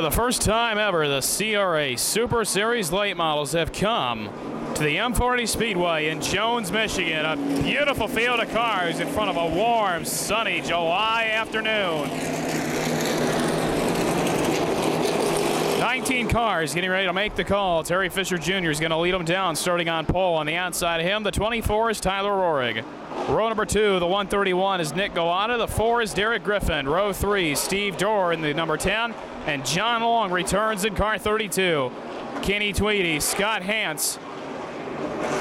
For the first time ever, the CRA Super Series late models have come to the M-40 Speedway in Jones, Michigan. A beautiful field of cars in front of a warm, sunny July afternoon. 19 cars getting ready to make the call. Terry Fisher Jr. is going to lead them down, starting on pole. On the outside of him, the 24 is Tyler Rohrig. Row number 2, the 131 is Nick Goata. The 4 is Derek Griffin. Row 3, Steve Dorr in the number 10. And John Long returns in car 32. Kenny Tweedy, Scott Hance,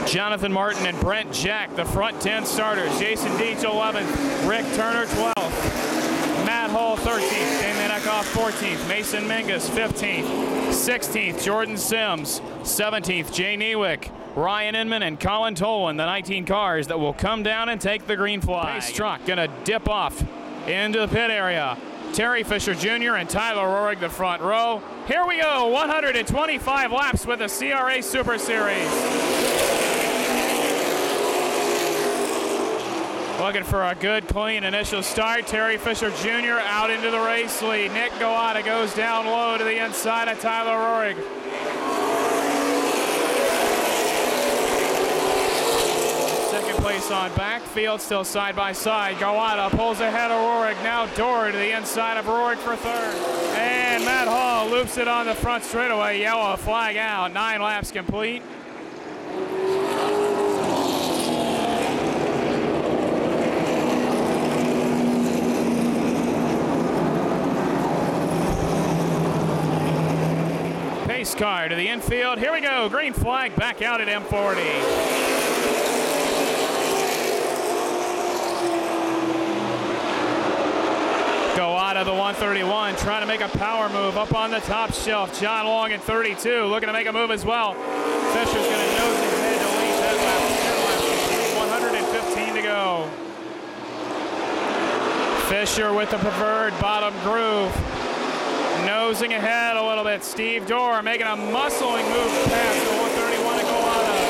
Jonathan Martin, and Brent Jack, the front 10 starters. Jason Deach, 11th. Rick Turner, 12th. Matt Hall, 13th. Damon Eckhoff, 14th. Mason Mingus, 15th. 16th, Jordan Sims. 17th, Jay Newick. Ryan Inman and Colin Tolan, the 19 cars that will come down and take the green flag. Pace truck gonna dip off into the pit area. Terry Fisher Jr. and Tyler Rohrig, the front row. Here we go, 125 laps with the CRA Super Series. Looking for a good, clean initial start. Terry Fisher Jr. out into the race lead. Nick Goata goes down low to the inside of Tyler Rohrig. Place on backfield, still side by side. Goata pulls ahead of Rohrig. Now Dorr to the inside of Rohrig for third. And Matt Hall loops it on the front straightaway. Yellow flag out. 9 laps complete. Pace car to the infield. Here we go. Green flag back out at M-40. Goata, the 131, trying to make a power move up on the top shelf. John Long at 32, looking to make a move as well. Fisher's going to nose his head to lead that lap. 115 to go. Fisher with the preferred bottom groove. Nosing ahead a little bit. Steve Dorr making a muscling move past the 131 to Goata.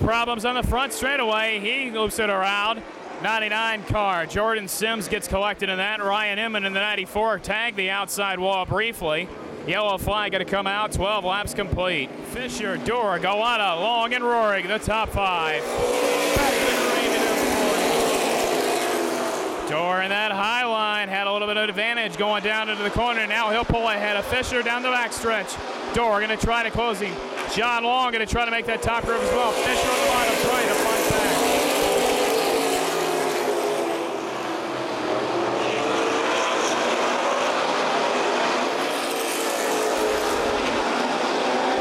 Problems on the front straightaway. He loops it around. 99 car. Jordan Sims gets collected in that. Ryan Inman in the 94 tagged the outside wall briefly. Yellow flag going to come out. 12 laps complete. Fisher, Dorr, Goata, Long, and Rohrig, the top 5. Back to the green to Dorr in that high line had a little bit of advantage going down into the corner. Now he'll pull ahead of Fisher down the backstretch. Dorr going to try to close him. John Long going to try to make that top groove as well. Fisher on the bottom, trying to fight back.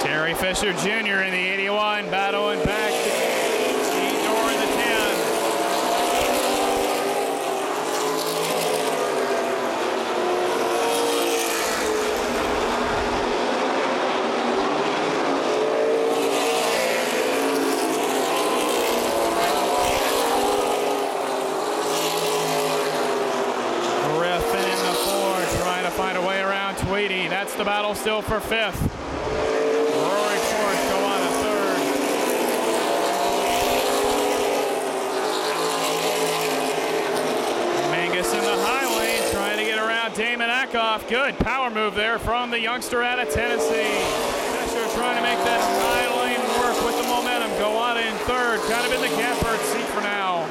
Terry Fisher Jr. in the 81, battling back to Steve Dorr in the 10. Tweedy, that's the battle still for 5th. Rohrig 4th, Goata 3rd. Mingus in the high lane, trying to get around Damon Eckhoff. Good power move there from the youngster out of Tennessee. Fisher trying to make that high lane work with the momentum. Goata in 3rd, kind of in the catbird seat for now.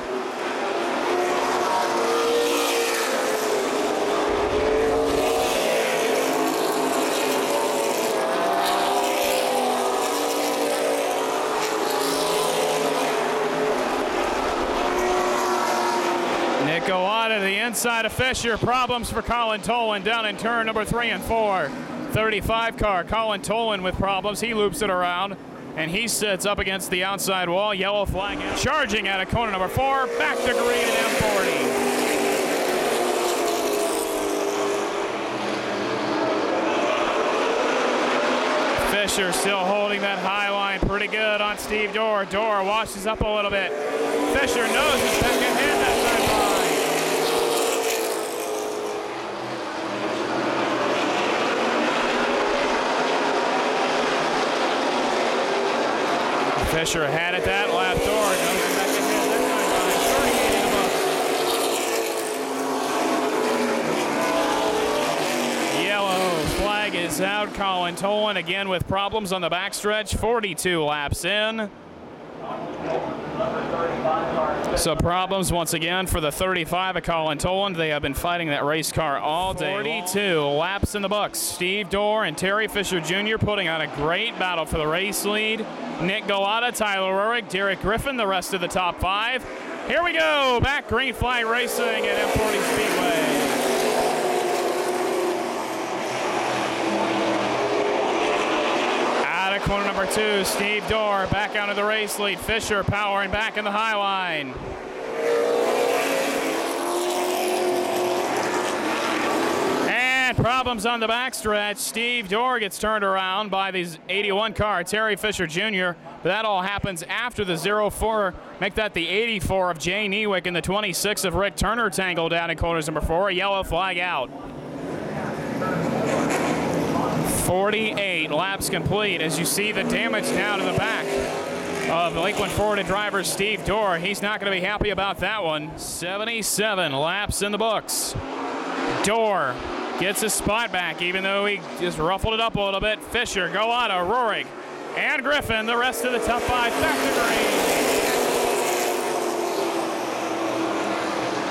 Goata to the inside of Fisher. Problems for Colin Tolan down in turn number 3 and 4. 35 car. Colin Tolan with problems. He loops it around and he sits up against the outside wall. Yellow flag out. Charging out of corner number 4. Back to green at M-40. Fisher still holding that high line pretty good on Steve Dorr. Dorr washes up a little bit. Fisher noses back ahead that time line. Fisher had it that lap door. Goes back ahead that time by 38 Yellow flag is out. Colin Tolan again with problems on the backstretch. 42 laps in. So problems once again for the 35 of Colin Toland. They have been fighting that race car all day. 42 laps in the books. Steve Dorr and Terry Fisher Jr. putting on a great battle for the race lead. Nick Galata, Tyler Rurik, Derek Griffin, the rest of the top 5. Here we go, back green flag racing at M-40 Speedway. Corner number 2, Steve Dorr back out of the race lead. Fisher powering back in the high line. And problems on the backstretch. Steve Dorr gets turned around by the 81 car, Terry Fisher Jr. But that all happens after the 04. Make that the 84 of Jay Newick and the 26 of Rick Turner tangle down in corners number 4. A yellow flag out. 48 laps complete as you see the damage down in the back of Lakeland Florida driver Steve Dorr. He's not going to be happy about that one. 77 laps in the books. Dorr gets his spot back even though he just ruffled it up a little bit. Fisher, Galata, Rurik, and Griffin, the rest of the top 5 back to green.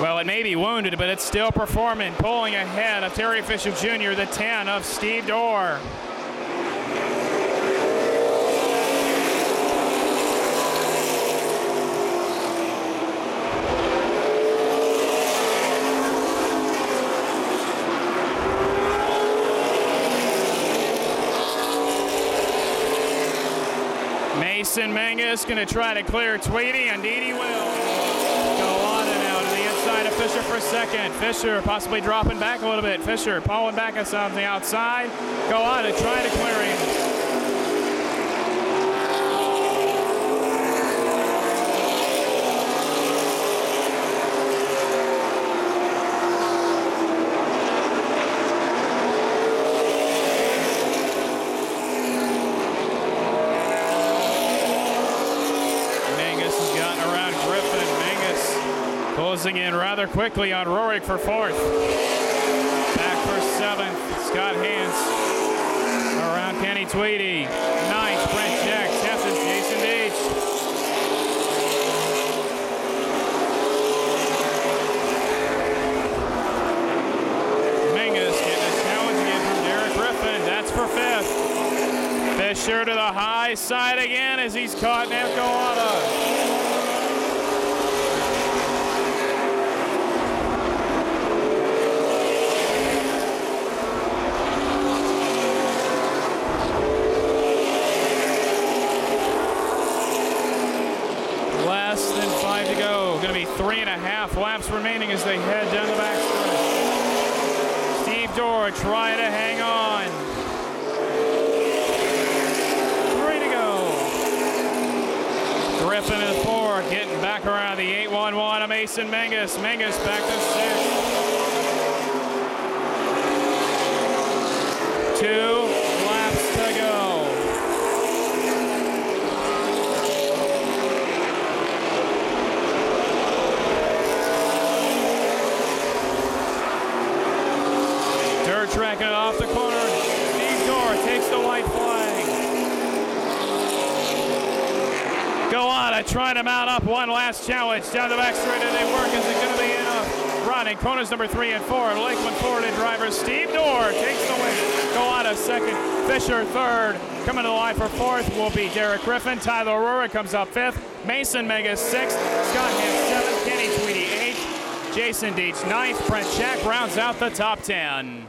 Well, it may be wounded, but it's still performing, pulling ahead of Terry Fisher Jr., the 10 of Steve Dorr. Mason Mangus going to try to clear Tweedy, and indeed he will. Fisher for second. Fisher possibly dropping back a little bit. Fisher pulling back us on the outside. Go on to try to clear him. Mangus has gotten around Griffin. Mangus closing in rather quickly on Rurik for 4th. Back for 7th, Scott Hance. Around Kenny Tweedy. 9th, Brent Jack. 10th is Jason Deach. Mingus getting a challenge again from Derek Griffin. That's for 5th. Fisher to the high side again as he's caught Nick Galata. To go. Going to be 3.5 laps remaining as they head down the backstretch. Steve Dorr trying to hang on. 3 to go. Griffin in 4, getting back around the 811 of Mason Mangus. Mangus back to 6. 2 laps to go. Tracking it off the corner. Steve Dorr takes the white flag. Galata trying to mount up one last challenge down the backstretch, and they work. Is it going to be enough? Running corners number 3 and 4. Lakeland Florida driver Steve Dorr takes the win. Galata 2nd. Fisher 3rd. Coming to the line for 4th will be Derek Griffin. Tyler Rurik comes up 5th. Mason Megas 6th. Scott Hance 7th. Kenny Tweedy 8th. Jason Deach 9th. Brent Jack rounds out the top 10.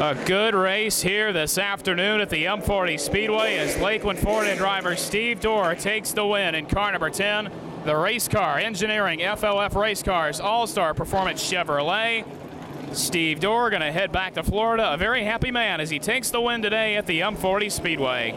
A good race here this afternoon at the M-40 Speedway as Lakeland Florida driver Steve Dorr takes the win in car number 10. The race car, Engineering FLF Race Cars All-Star Performance Chevrolet. Steve Dorr going to head back to Florida, a very happy man as he takes the win today at the M-40 Speedway.